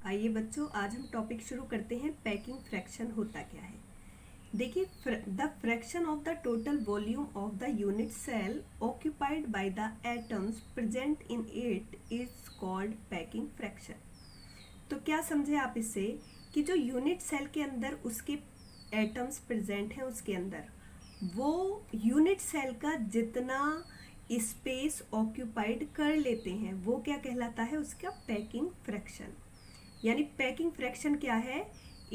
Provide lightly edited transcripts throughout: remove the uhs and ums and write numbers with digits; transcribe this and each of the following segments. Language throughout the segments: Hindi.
आइए बच्चों, आज हम टॉपिक शुरू करते हैं। पैकिंग फ्रैक्शन होता क्या है। देखिए, the fraction of the total volume of the unit cell occupied by the atoms present in it is called packing fraction. तो क्या समझे आप इससे कि जो यूनिट सेल के अंदर उसके एटम्स प्रेजेंट हैं, उसके अंदर वो यूनिट सेल का जितना स्पेस ऑक्यूपाइड कर लेते हैं वो क्या कहलाता है, उसका पैकिंग फ्रैक्शन। यानी पैकिंग फ्रैक्शन क्या है,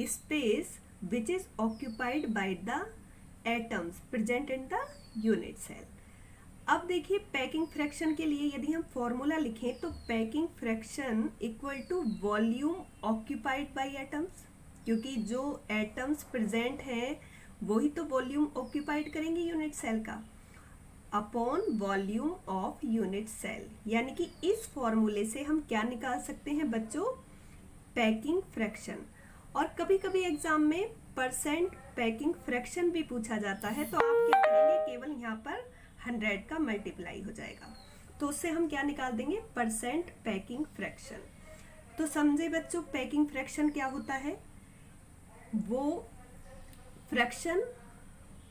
space which is occupied by the atoms present in the unit cell. अब देखिए, पैकिंग फ्रैक्शन के लिए यदि हम फॉर्मूला लिखें तो packing fraction equal to volume occupied by atoms, क्योंकि जो एटम्स प्रेजेंट हैं वही तो वॉल्यूम ऑक्यूपाइड करेंगे यूनिट सेल का, upon volume of unit cell. यानी कि इस फॉर्मूले से हम क्या निकाल सकते हैं बच्चों, पैकिंग फ्रैक्शन। और कभी कभी एग्जाम में परसेंट पैकिंग फ्रैक्शन भी पूछा जाता है, तो आप क्या करेंगे, केवल यहाँ पर 100 का मल्टीप्लाई हो जाएगा, तो उससे हम क्या निकाल देंगे, परसेंट पैकिंग फ्रैक्शन। तो समझे बच्चों, पैकिंग फ्रैक्शन क्या होता है, वो fraction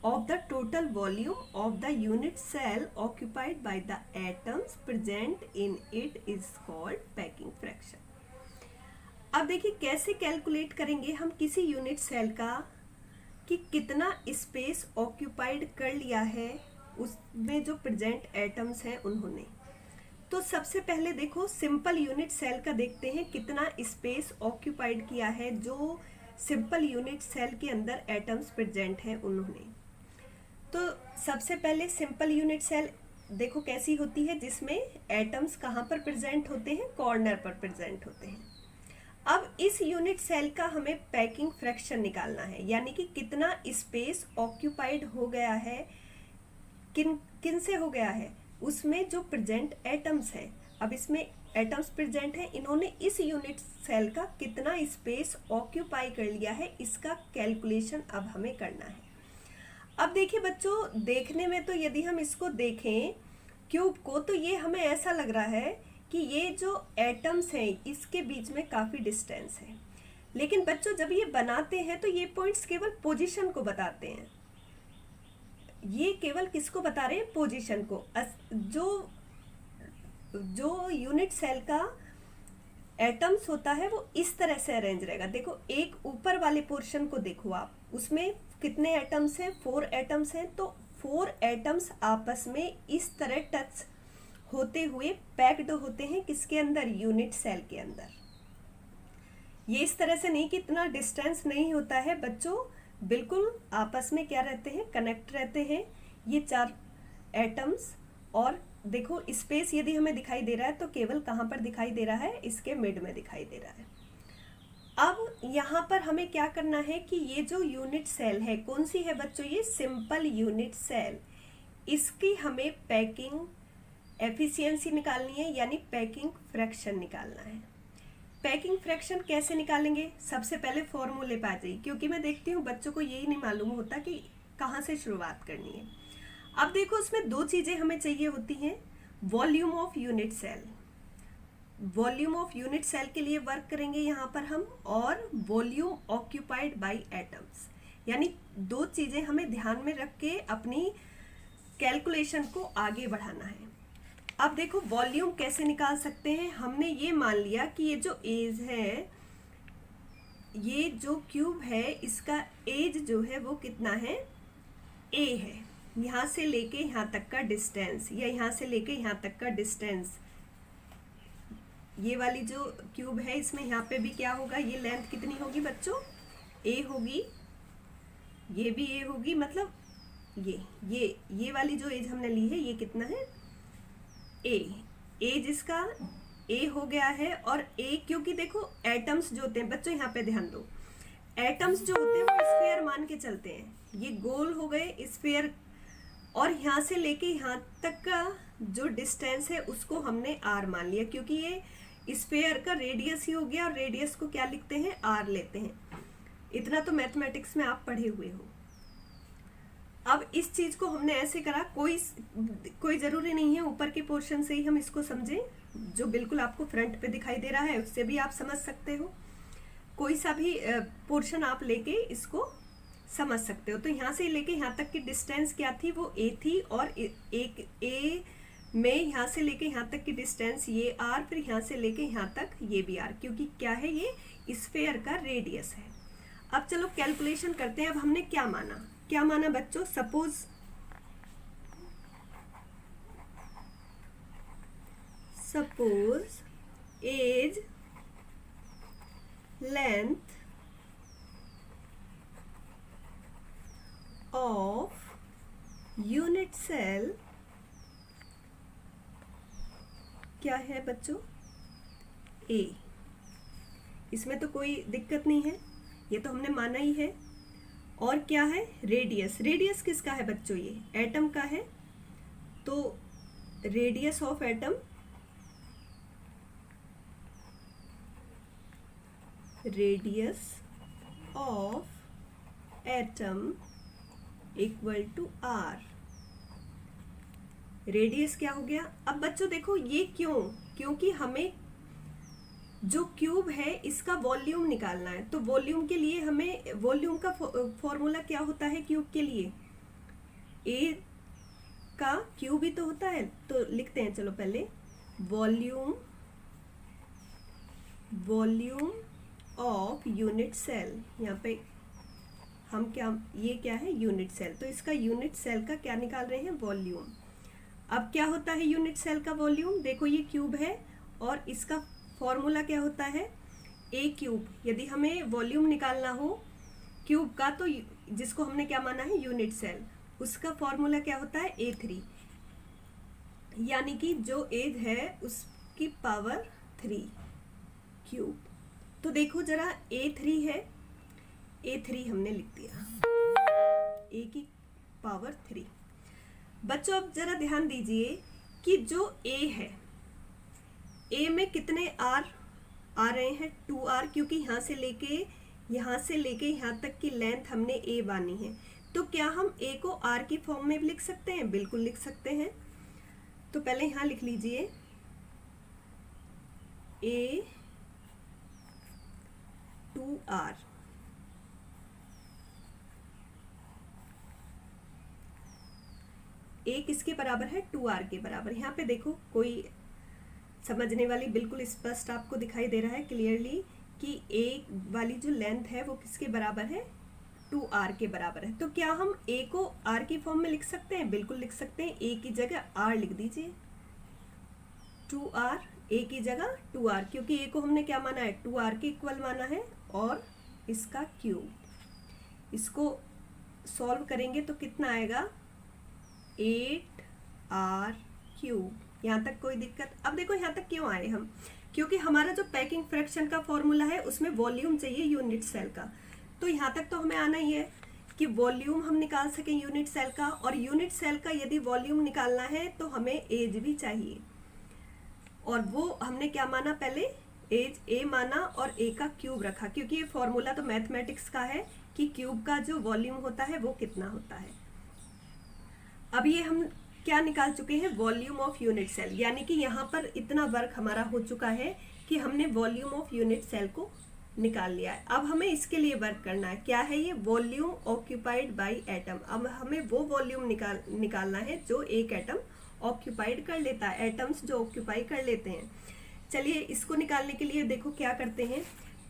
of the total volume of the unit cell occupied by the atoms present in it is called packing fraction। अब देखिए कैसे कैलकुलेट करेंगे हम किसी यूनिट सेल का कि कितना स्पेस ऑक्यूपाइड कर लिया है उसमें जो प्रेजेंट एटम्स हैं उन्होंने। तो सबसे पहले देखो, सिंपल यूनिट सेल का देखते हैं कितना स्पेस ऑक्यूपाइड किया है जो सिंपल यूनिट सेल के अंदर एटम्स प्रेजेंट हैं उन्होंने। तो सबसे पहले सिंपल यूनिट सेल देखो कैसी होती है, जिसमें एटम्स कहाँ पर प्रेजेंट होते हैं, कॉर्नर पर प्रेजेंट होते हैं। अब इस यूनिट सेल का हमें पैकिंग फ्रैक्शन निकालना है, यानी कि कितना स्पेस ऑक्यूपाइड हो गया है, किन से हो गया है, उसमें जो प्रेजेंट एटम्स हैं। अब इसमें एटम्स प्रेजेंट हैं, इन्होंने इस यूनिट सेल का कितना स्पेस ऑक्यूपाई कर लिया है, इसका कैलकुलेशन अब हमें करना है। अब देखिए बच्चों, देखने में तो यदि हम इसको देखें क्यूब को, तो ये हमें ऐसा लग रहा है कि ये जो एटम्स हैं इसके बीच में काफ़ी डिस्टेंस है। लेकिन बच्चों जब ये बनाते हैं तो ये पॉइंट्स केवल पोजीशन को बताते हैं। ये केवल किसको बता रहे हैं, पोजीशन को। जो यूनिट सेल का एटम्स होता है वो इस तरह से अरेंज रहेगा। देखो, एक ऊपर वाले पोर्शन को देखो आप, उसमें कितने एटम्स हैं, 4 एटम्स हैं। तो 4 एटम्स आपस में इस तरह टच होते हुए पैक्ड होते हैं, किसके अंदर, यूनिट सेल के अंदर। ये इस तरह से नहीं कि इतना डिस्टेंस नहीं होता है बच्चों, बिल्कुल आपस में क्या रहते हैं, कनेक्ट रहते हैं ये 4 एटम्स। और देखो स्पेस यदि हमें दिखाई दे रहा है तो केवल कहाँ पर दिखाई दे रहा है, इसके मिड में दिखाई दे रहा है। अब यहाँ पर हमें क्या करना है कि ये जो यूनिट सेल है, कौन सी है बच्चों, ये सिंपल यूनिट सेल, इसकी हमें पैकिंग एफिशिएंसी निकालनी है, यानी पैकिंग फ्रैक्शन निकालना है। पैकिंग फ्रैक्शन कैसे निकालेंगे, सबसे पहले फॉर्मूले पे आ जाइए, क्योंकि मैं देखती हूँ बच्चों को यही नहीं मालूम होता कि कहाँ से शुरुआत करनी है। अब देखो, उसमें 2 चीजें हमें चाहिए होती हैं, volume of unit cell, volume of unit cell के लिए वर्क करेंगे यहाँ पर हम, और वॉल्यूम ऑक्यूपाइड बाय एटम्स। यानी 2 चीजें हमें ध्यान में रख के अपनी कैलकुलेशन को आगे बढ़ाना है। अब देखो वॉल्यूम कैसे निकाल सकते हैं, हमने ये मान लिया कि ये जो एज है, ये जो क्यूब है, इसका एज जो है वो कितना है, ए है। यहाँ से लेके यहाँ तक का डिस्टेंस, या यहाँ से लेके यहाँ तक का डिस्टेंस, ये वाली जो क्यूब है इसमें यहाँ पे भी क्या होगा, ये लेंथ कितनी होगी बच्चों, ए होगी, ये भी ए होगी, मतलब ये वाली जो एज हमने ली है ये कितना है, ए। एज इसका ए हो गया है। और ए, क्योंकि देखो एटम्स जो होते हैं बच्चों, यहाँ पे ध्यान दो, एटम्स जो होते हैं वो स्फीयर मान के चलते हैं, ये गोल हो गए स्फीयर, और यहाँ से लेके यहाँ तक का जो डिस्टेंस है उसको हमने आर मान लिया, क्योंकि ये स्फीयर का रेडियस ही हो गया, और रेडियस को क्या लिखते हैं, आर लेते हैं। इतना तो मैथमेटिक्स में आप पढ़े हुए हो। अब इस चीज को हमने ऐसे करा, कोई जरूरी नहीं है ऊपर के पोर्शन से ही हम इसको समझें, जो बिल्कुल आपको फ्रंट पे दिखाई दे रहा है उससे भी आप समझ सकते हो। कोई सा भी पोर्शन आप लेके इसको समझ सकते हो। तो यहाँ से लेके यहाँ तक की डिस्टेंस क्या थी, वो a थी, और एक a में यहाँ से लेके यहाँ तक की डिस्टेंस ये r, फिर यहाँ से लेके यहाँ तक ये भी r, क्योंकि क्या है, ये स्फेयर का रेडियस है। अब चलो कैलकुलेशन करते हैं। अब हमने क्या माना बच्चों, suppose edge, length of unit cell क्या है बच्चों, a। इसमें तो कोई दिक्कत नहीं है, ये तो हमने माना ही है। और क्या है, रेडियस किसका है बच्चों, ये एटम का है। तो radius of atom, equal to r। Radius क्या हो गया। अब बच्चों देखो ये क्योंकि हमें जो क्यूब है इसका वॉल्यूम निकालना है। तो वॉल्यूम के लिए हमें, वॉल्यूम का फॉर्मूला क्या होता है क्यूब के लिए, a का क्यूब ही तो होता है। तो लिखते हैं, चलो पहले वॉल्यूम ऑफ यूनिट सेल। यहाँ पे हम ये क्या है, यूनिट सेल। तो इसका यूनिट सेल का क्या निकाल रहे हैं, वॉल्यूम। अब क्या होता है यूनिट सेल का वॉल्यूम, देखो ये क्यूब है और इसका फॉर्मूला क्या होता है, a क्यूब। यदि हमें वॉल्यूम निकालना हो क्यूब का, तो जिसको हमने क्या माना है, यूनिट सेल, उसका फॉर्मूला क्या होता है, a3, यानी कि जो एज है उसकी पावर 3 क्यूब। तो देखो जरा a3 है, a3 हमने लिख दिया, a की पावर 3। बच्चों अब जरा ध्यान दीजिए कि जो a है, a में कितने r आ रहे हैं, 2r, क्योंकि यहाँ से लेके यहाँ तक की लेंथ हमने a मानी है। तो क्या हम a को r की फॉर्म में भी लिख सकते हैं, बिल्कुल लिख सकते हैं। तो पहले यहाँ लिख लीजिए a 2r, a किसके बराबर है, 2r के बराबर। यहाँ पे देखो कोई समझने वाली, बिल्कुल स्पष्ट आपको दिखाई दे रहा है क्लियरली कि a वाली जो लेंथ है वो किसके बराबर है, 2r के बराबर है। तो क्या हम a को r की फॉर्म में लिख सकते हैं, बिल्कुल लिख सकते हैं। a की जगह r लिख दीजिए, 2r, a की जगह 2r, क्योंकि a को हमने क्या माना है, 2r के इक्वल माना है, और इसका क्यूब। इसको सॉल्व करेंगे तो कितना आएगा, 8r क्यूब। यहाँ तक कोई दिक्कत। अब देखो यहाँ तक क्यों आए हम, क्योंकि हमारा जो पैकिंग फ्रैक्शन का फॉर्मूला है उसमें वॉल्यूम चाहिए यूनिट सेल का। तो यहाँ तक तो हमें आना ही है कि वॉल्यूम हम निकाल सकें यूनिट सेल का, और यूनिट सेल का यदि वॉल्यूम निकालना है तो हमें एज भी चाहिए। और वो हमने क्या माना, पहले एज a माना और a का क्यूब रखा, क्योंकि ये फॉर्मूला तो मैथमेटिक्स का है कि क्यूब का जो वॉल्यूम होता है वो कितना होता है। अब ये हम क्या निकाल चुके हैं, वॉल्यूम ऑफ यूनिट सेल, यानी कि यहाँ पर इतना वर्क हमारा हो चुका है कि हमने वॉल्यूम ऑफ यूनिट सेल को निकाल लिया है। अब हमें इसके लिए वर्क करना है, क्या है ये, वॉल्यूम ऑक्यूपाइड बाय एटम। अब हमें वो वॉल्यूम निकालना है जो एक एटम ऑक्यूपाइड कर लेता है, एटम्स जो ऑक्यूपाई कर लेते हैं। चलिए इसको निकालने के लिए देखो क्या करते हैं।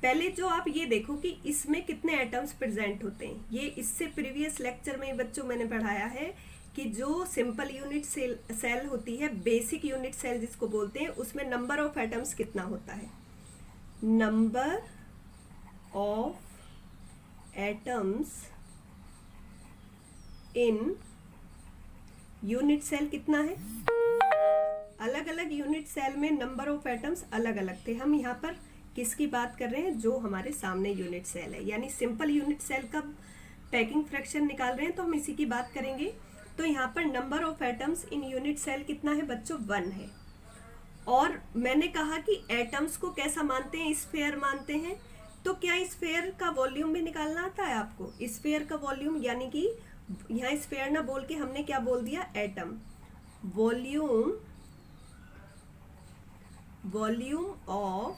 पहले जो आप ये देखो कि इसमें कितने एटम्स प्रेजेंट होते हैं। ये इससे प्रीवियस लेक्चर में बच्चों मैंने पढ़ाया है कि जो सिंपल यूनिट सेल होती है, बेसिक यूनिट सेल जिसको बोलते हैं, उसमें नंबर ऑफ एटम्स कितना होता है, number of atoms in unit cell कितना है। अलग अलग यूनिट सेल में नंबर ऑफ एटम्स अलग अलग थे। हम यहाँ पर किसकी बात कर रहे हैं, जो हमारे सामने यूनिट सेल है, यानी सिंपल यूनिट सेल का पैकिंग फ्रैक्शन निकाल रहे हैं, तो हम इसी की बात करेंगे। तो यहाँ पर number of atoms in unit cell कितना है बच्चों, 1 है। और मैंने कहा कि एटम्स को कैसा मानते हैं, स्फेयर मानते हैं। तो क्या स्फेयर का वॉल्यूम भी निकालना आता है आपको, स्फेयर का वॉल्यूम, यानी कि यहाँ स्फेयर ना बोल के हमने क्या बोल दिया, atom. Volume of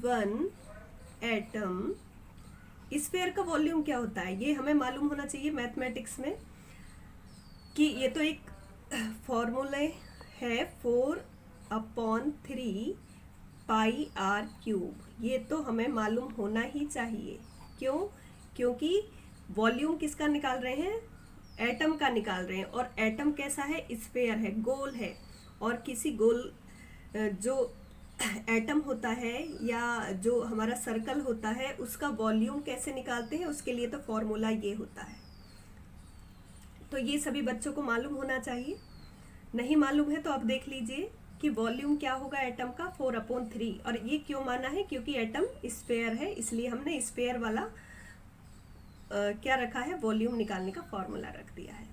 1 atom, sphere का वॉल्यूम क्या होता है ये हमें मालूम होना चाहिए मैथमेटिक्स में, कि ये तो एक फॉर्मूले है 4/3 पाई आर क्यूब, ये तो हमें मालूम होना ही चाहिए। क्यों? क्योंकि वॉल्यूम किसका निकाल रहे हैं? एटम का निकाल रहे हैं, और एटम कैसा है? स्फीयर है, गोल है। और किसी गोल जो एटम होता है या जो हमारा सर्कल होता है उसका वॉल्यूम कैसे निकालते हैं, उसके लिए तो फॉर्मूला ये होता है। तो ये सभी बच्चों को मालूम होना चाहिए। नहीं मालूम है तो आप देख लीजिए कि वॉल्यूम क्या होगा एटम का, 4/3। और ये क्यों माना है? क्योंकि एटम स्फीयर है, इसलिए हमने स्फीयर वाला क्या रखा है, वॉल्यूम निकालने का फॉर्मूला रख दिया है।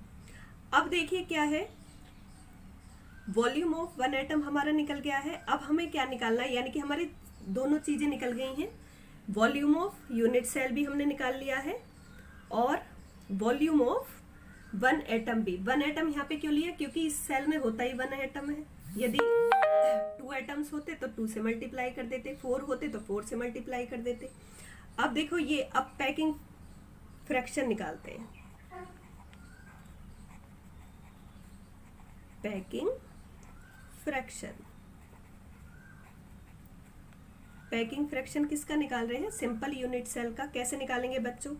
अब देखिए क्या है, वॉल्यूम ऑफ वन एटम हमारा निकल गया है। अब हमें क्या निकालना है, यानी कि हमारी दोनों चीजें निकल गई हैं। वॉल्यूम ऑफ यूनिट सेल भी हमने निकाल लिया है, और वॉल्यूम ऑफ वन एटम भी। वन एटम यहाँ पे क्यों लिया? क्योंकि इस सेल में होता ही वन एटम है। यदि 2 एटम्स होते तो 2 से मल्टीप्लाई कर देते, 4 होते तो 4 से मल्टीप्लाई कर देते। अब देखो ये, अब पैकिंग फ्रैक्शन निकालते हैं। पैकिंग फ्रैक्शन, पैकिंग फ्रैक्शन किसका निकाल रहे हैं? सिंपल यूनिट सेल का। कैसे निकालेंगे बच्चों?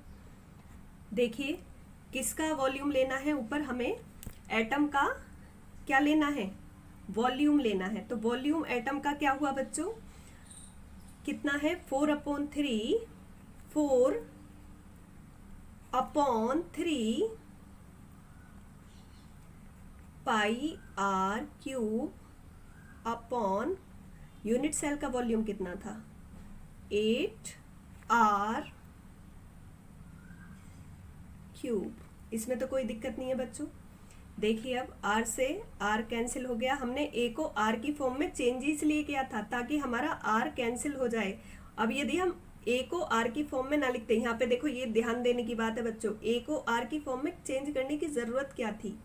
देखिए, किसका वॉल्यूम लेना है? ऊपर हमें एटम का क्या लेना है? वॉल्यूम लेना है। तो वॉल्यूम एटम का क्या हुआ बच्चों? कितना है? 4/3 4/3 pi R cube upon, unit cell का वॉल्यूम कितना था? 8R cube. इसमें तो कोई दिक्कत नहीं है बच्चों। देखिए अब R से R कैंसिल हो गया। हमने A को R की फॉर्म में चेंज इसलिए किया था ताकि हमारा R कैंसिल हो जाए। अब यदि हम A को R की फॉर्म में ना लिखते, यहाँ पे देखो ये ध्यान देने की बात है बच्चों, A को R की फॉर्म में चेंज करने की जरूरत क्या थी?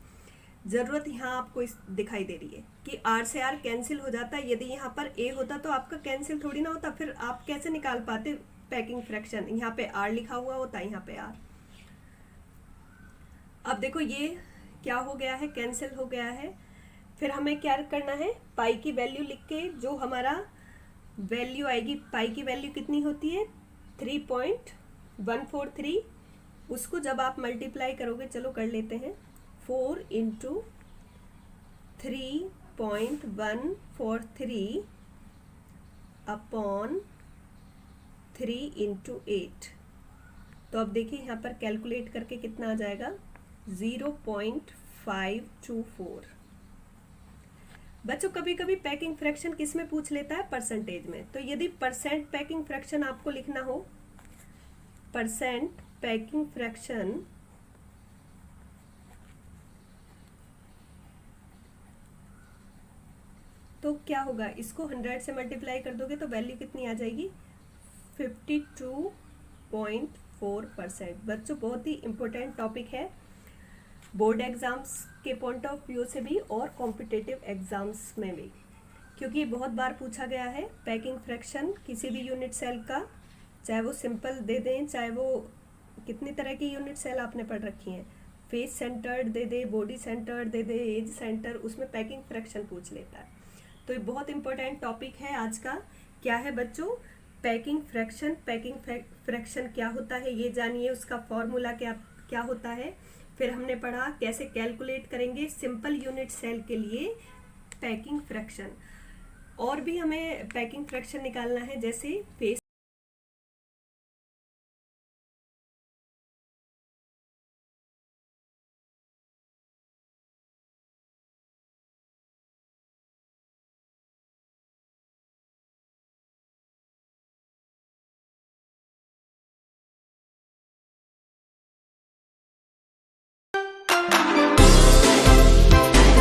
जरूरत यहाँ आपको इस दिखाई दे रही है कि R से R कैंसिल हो जाता है। यदि यहाँ पर A होता तो आपका कैंसिल थोड़ी ना होता, फिर आप कैसे निकाल पाते पैकिंग फ्रैक्शन? यहाँ पे R लिखा हुआ होता, यहाँ पे R। अब देखो ये क्या हो गया है? कैंसिल हो गया है। फिर हमें क्या करना है? पाई की वैल्यू लिख के, जो हमारा वैल्यू आएगी, पाई की वैल्यू कितनी होती है? 3.143। उसको जब आप मल्टीप्लाई करोगे, चलो कर लेते हैं, 4 × 3.143 अपॉन 3 × 8। तो अब देखिए यहाँ पर कैलकुलेट करके कितना आ जाएगा? 0.524। बच्चों कभी कभी पैकिंग फ्रैक्शन किस में पूछ लेता है? परसेंटेज में। तो यदि परसेंट पैकिंग फ्रैक्शन आपको लिखना हो, परसेंट पैकिंग फ्रैक्शन, तो क्या होगा? इसको 100 से मल्टीप्लाई कर दोगे तो वैल्यू कितनी आ जाएगी? 52.4%। बच्चों बहुत ही इंपॉर्टेंट टॉपिक है बोर्ड एग्जाम्स के पॉइंट ऑफ व्यू से भी और कॉम्पिटिटिव एग्जाम्स में भी, क्योंकि ये बहुत बार पूछा गया है। पैकिंग फ्रैक्शन किसी भी यूनिट सेल का, चाहे वो सिंपल दे दें, चाहे वो कितनी तरह की यूनिट सेल आपने पढ़ रखी हैं, फेस सेंटर्ड दे दे, बॉडी सेंटर्ड दे दे, एज सेंटर, उसमें पैकिंग फ्रैक्शन पूछ लेता है। तो ये बहुत इंपॉर्टेंट टॉपिक है आज का। क्या है बच्चों? Packing fraction. पैकिंग फ्रैक्शन क्या होता है ये जानिए, उसका फॉर्मूला क्या होता है। फिर हमने पढ़ा कैसे कैलकुलेट करेंगे सिंपल यूनिट सेल के लिए पैकिंग फ्रैक्शन। और भी हमें पैकिंग फ्रैक्शन निकालना है, जैसे फेस